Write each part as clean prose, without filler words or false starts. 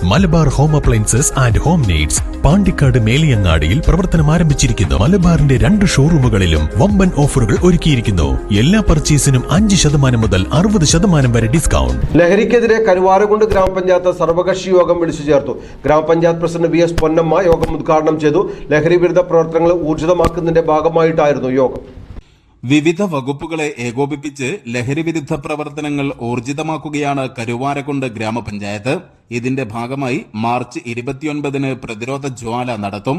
Malabar home appliances and home needs Pandikkad മേലിയങ്ങാടിയിൽ പ്രവർത്തനം ആരംഭിച്ചിരിക്കുന്നു. മലബാറിന്റെ 2 ഷോറൂമുകളിലും വമ്പൻ ഓഫറുകൾ ഒരുക്കിയിരിക്കുന്നു. എല്ലാ പർച്ചേസിനും 5% മുതൽ 60% വരെ ഡിസ്കൗണ്ട്. ലഹരിക്കെതിരെ കരുവാരക്കുണ്ട് ഗ്രാമപഞ്ചായത്ത് സർവകക്ഷി യോഗം വിളിച്ചു ചേർത്തു. ഗ്രാമപഞ്ചായത്ത് പ്രസിഡന്റ് വി എസ് പൊന്നമ്മ യോഗം ഉദ്ഘാടനം ചെയ്തു. ലഹരി വിരുദ്ധ പ്രവർത്തനങ്ങൾ ഊർജിതമാക്കുന്നതിന്റെ ഭാഗമായിട്ടായിരുന്നു യോഗം. വിവിധ വകുപ്പുകളെ ഏകോപിപ്പിച്ച് ലഹരി വിരുദ്ധ പ്രവർത്തനങ്ങൾ ഊർജിതമാക്കുകയാണ് കരുവാരക്കുണ്ട് ഗ്രാമപഞ്ചായത്ത്. ഇതിന്റെ ഭാഗമായി മാർച്ച് 29-ന് പ്രതിരോധ ജ്വാല നടത്തും.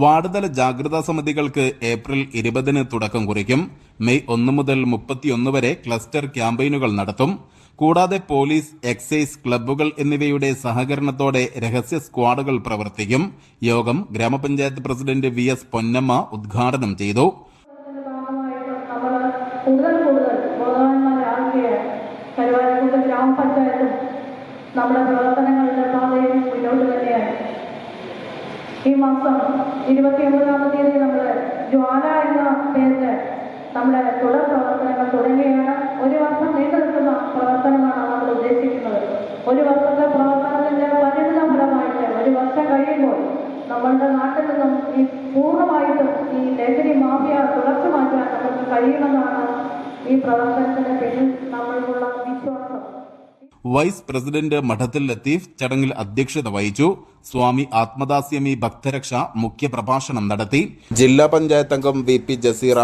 വാർഡ് തല ജാഗ്രതാ സമിതികൾക്ക് ഏപ്രിൽ 20-ന് തുടക്കം കുറിക്കും. മെയ് 1 മുതൽ 31 വരെ ക്ലസ്റ്റർ ക്യാമ്പയിനുകൾ നടത്തും. കൂടാതെ പോലീസ്, എക്സൈസ്, ക്ലബ്ബുകൾ എന്നിവയുടെ സഹകരണത്തോടെ രഹസ്യ സ്ക്വാഡുകൾ പ്രവർത്തിക്കും. യോഗം ഗ്രാമപഞ്ചായത്ത് പ്രസിഡന്റ് വി എസ് പൊന്നമ്മ ഉദ്ഘാടനം ചെയ്തു. കൂടുതൽ ബോധവാന്മാരാകുകയാണ്. കരുവാരക്കുണ്ട് ഗ്രാമപഞ്ചായത്തും നമ്മുടെ പ്രവർത്തനങ്ങളുടെ പാതയിൽ മുന്നോട്ട് തന്നെയാണ്. ഈ മാസം 29-ാം തീയതി നമ്മൾ ജ്വാല എന്ന പേരിൽ നമ്മുടെ തുടർ പ്രവർത്തനങ്ങൾ തുടങ്ങുകയാണ്. 1 വർഷം നീണ്ടു നിൽക്കുന്ന പ്രവർത്തനമാണ് നമ്മൾ ഉദ്ദേശിക്കുന്നത്. 1 വർഷത്തെ പ്രവർത്തനത്തിന്റെ പരിണിത ഫലമായിട്ട് 1 വർഷം കഴിയുമ്പോൾ നമ്മളുടെ നാട്ടിൽ നിന്നും ഈ പൂർണ്ണമായിട്ടും ഈ ലഹരി മാഫിയ തുടച്ചു മാറ്റാൻ നമുക്ക് കഴിയുമെന്നാണ് ഈ പ്രവർത്തനത്തിന് പിന്നിൽ നമ്മൾക്കുള്ള വിശ്വാസം. വൈസ് പ്രസിഡന്റ് മഠത്തിൽ ലത്തീഫ് ചടങ്ങിൽ അധ്യക്ഷത വഹിച്ചു. സ്വാമി ആത്മദാസ്യമി ഭക്തരക്ഷ മുഖ്യപ്രഭാഷണം നടത്തി. ജില്ലാ പഞ്ചായത്ത് അംഗം V P Jaseera,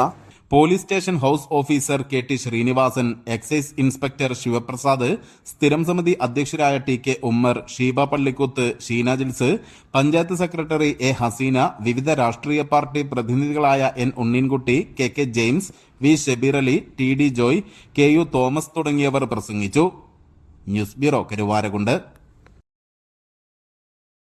police station house officer K T Srinivasan, excise inspector Sivaprasad, സ്ഥിരം സമിതി അധ്യക്ഷരായ T K Ummer, Sheeba Pallikuth, Sheena Jils, panchayat secretary A Haseena, വിവിധ രാഷ്ട്രീയ പാർട്ടി പ്രതിനിധികളായ N Unneenkutty, K K James, V Shabeer Ali, T D Joy, K U Thomas തുടങ്ങിയവർ പ്രസംഗിച്ചു. News bureau Karuvarakundu.